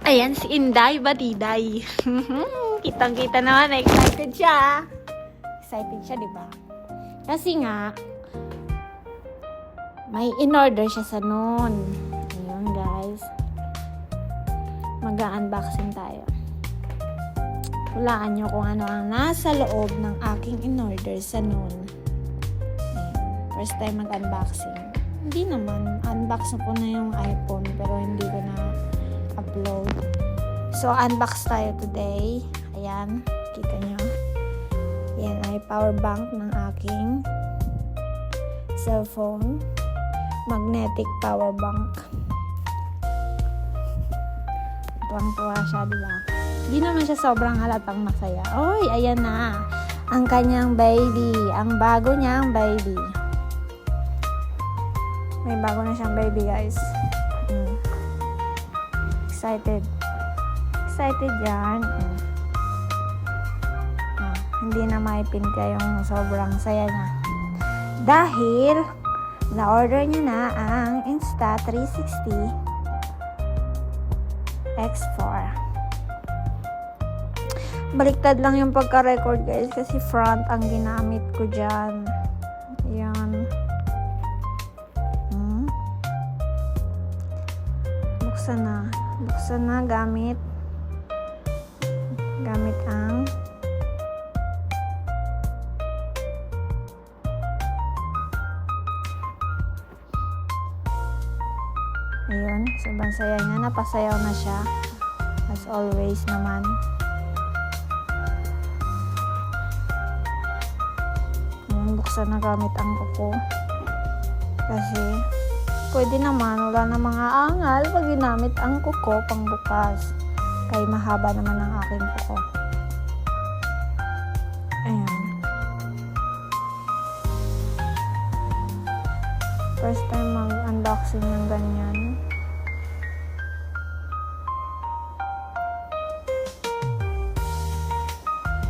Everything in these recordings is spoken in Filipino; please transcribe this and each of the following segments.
Ayan, si Inday Badiday. Kitang-kita naman, excited siya. Excited siya, di ba? Kasi nga, may in-order siya sa noon. Ayun, guys. Mag-unboxing tayo. Hulaan nyo kung ano ang nasa loob ng aking in-order sa noon. First time mag-unboxing. Hindi naman. Unbox na po na yung iPhone pero hindi ko na upload. So, unbox tayo today. Ayan. Kita nyo. Yan ay power bank ng aking cellphone. Magnetic power bank. Tuwang-tuwa siya, diba? Hindi naman siya sobrang halatang masaya. Oy, ayan na. Ang kanyang baby. Ang bago niyang baby. May bago na siyang baby, guys. Excited. Excited yan. Hindi na maipinka yung sobrang saya niya. Dahil, na-order niya na ang Insta360 X4. Baliktad lang yung pagka-record, guys, kasi front ang ginamit ko dyan. Ayan. Buksan na gamit ang ayun, sobrang saya niya, napasayaw na siya as always naman. Buksan na gamit ang kuko kasi pwede naman, wala na mga angal pag ginamit ang kuko pang bukas. Kaya mahaba naman ang aking kuko. Ayan. First time mag-unboxing ng ganyan.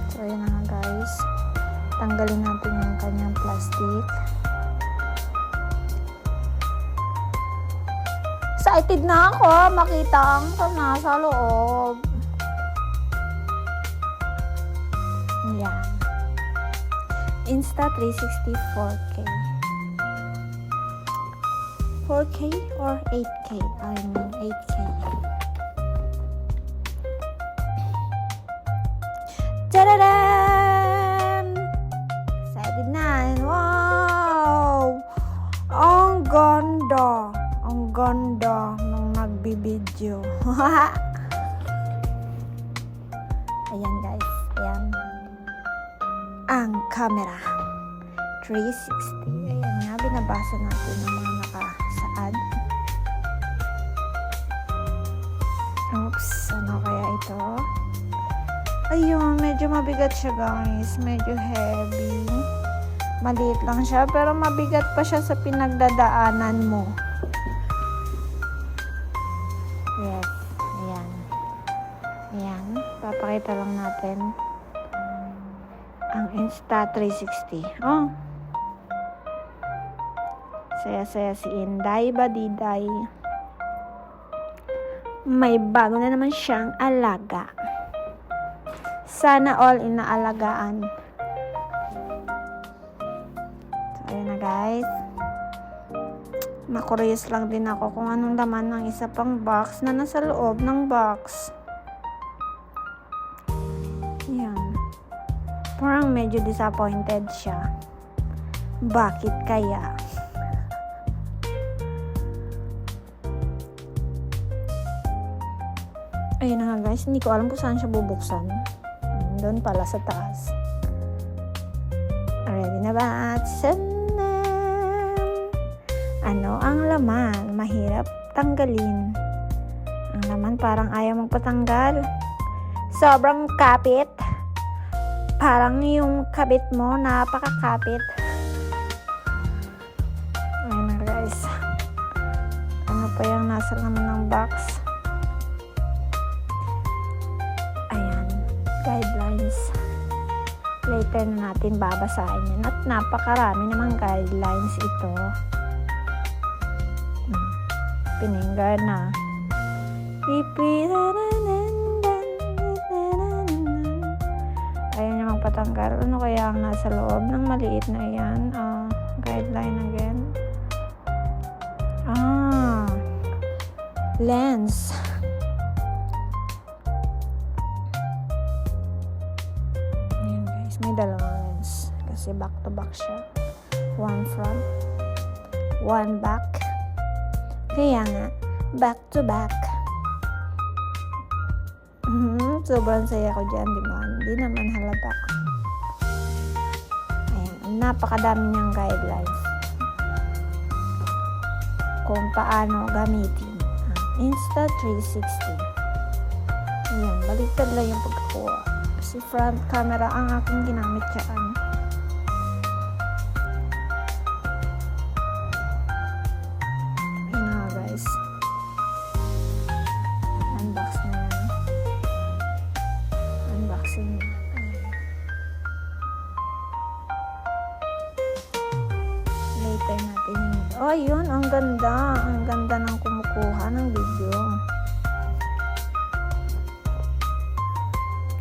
So, ayan na nga, guys. Tanggalin natin yung kanyang plastic. Excited na ako makita ang nasa loob. Yan. Insta360 4K. 4K or 8K? I mean 8K. Tadadaan! Excited na. Wow! Ang ganda! Ang ganda nung nagbibideo. Ayan, guys. Ayan. Ang camera. 360. Ayan nga. Binabasa natin ng mga nakasaad. Oops. Ano kaya ito? Ayun. Medyo mabigat siya, guys. Medyo heavy. Maliit lang siya. Pero mabigat pa siya sa pinagdadaanan mo. Yes. Ayan. Ayan. Papakita lang natin ang Insta360. Oh. Saya-saya si Inday Badiday. May bago na naman siyang alaga. Sana all inaalagaan. So, ayan na, guys. Na-curious lang din ako kung anong laman ng isa pang box na nasa loob ng box. Yan. Parang medyo disappointed siya. Bakit kaya? Ayun na nga, guys. Hindi ko alam kung saan siya bubuksan. Doon pala sa taas. Ready na ba? Ano ang laman? Mahirap tanggalin. Ang laman parang ayaw magpatanggal. Sobrang kapit. Parang yung kabit mo napakakapit. Ayan na, guys. Ano pa yung nasa laman ng box? Ayan. Guidelines. Later na natin babasahin yan. At napakarami namang guidelines ito. Pininggan na. Ayaw niya magpatanggal. Ano kaya ang nasa loob ng maliit na yan? Guideline again. Lens. Ayan guys, may dalawang lens. Kasi back to back siya. One front, one back. Kaya nga, back to back. Sobrang saya ko dyan, di ba? Hindi naman halata. Ayan, napakadami niyang guidelines kung paano gamitin. Insta360. Ayan, baliktad lang yung pagkakuha. Kasi front camera ang aking ginamit dyan. Ayan nga guys. Unbox na yan. Unboxing na. Later natin yun. Oh, yun. Ang ganda. Ang ganda ng kumukuha ng video.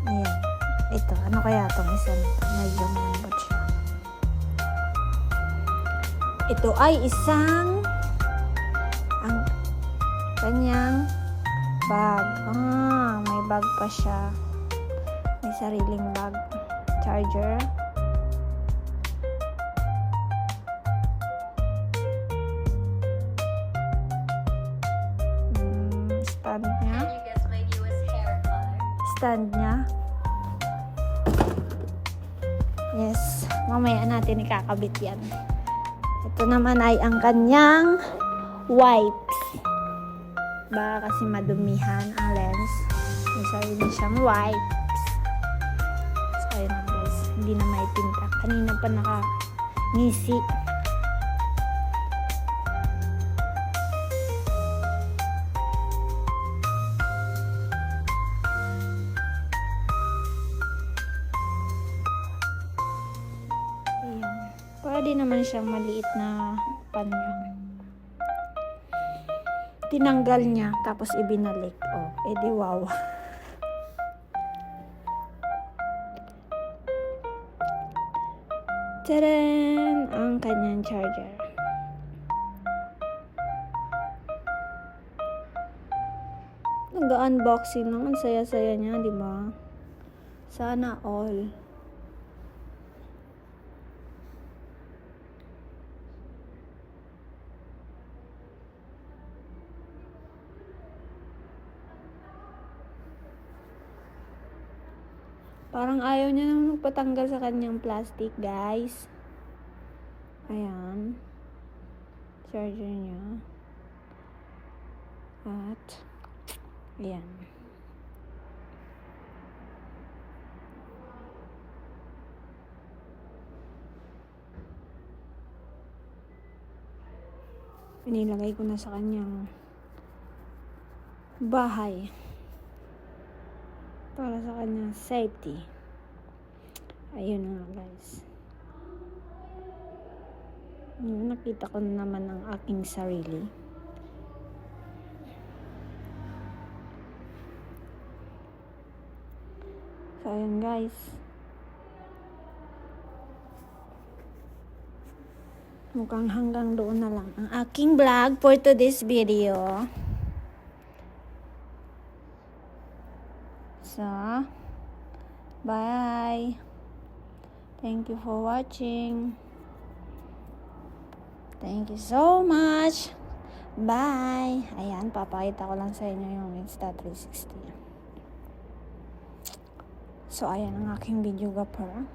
Ayan. Ito. Ano kaya itong isa nito? Medyo malambot siya. Ito ay isang ang kanyang bag. May bag pa siya. May sariling bag. Charger. Stand niya. Stand niya. Yes. Mamaya natin ikakabit yan. Ito naman ay ang kanyang wipes. Baka kasi madumihan ang lens. May sarili siyang wipes. So, ayun na guys. Hindi na may tinta. Kanina pa naka-ngisi. Pwede naman siyang maliit na panyo. Tinanggal niya, tapos ibinalik. Oh, edi wow. Tadaan! Ang kanyang charger. Nag-unboxing lang. Ang saya-saya niya, di ba? Sana all. Parang ayaw niya nang magpatanggal sa kanyang plastic, guys. Ayan. Charger niya. At, ayan. Pinilagay ko na sa kanyang bahay. Para sa kanyang safety. Ayun na nga guys. Yun, nakita ko na naman ang aking sarili. So ayun guys. Mukhang hanggang doon na lang ang aking vlog for today's video. So, bye. Thank you for watching. Thank you so much. Bye. Ayan, papakita ko lang sa inyo yung Insta360. So, ayan ang aking videographer.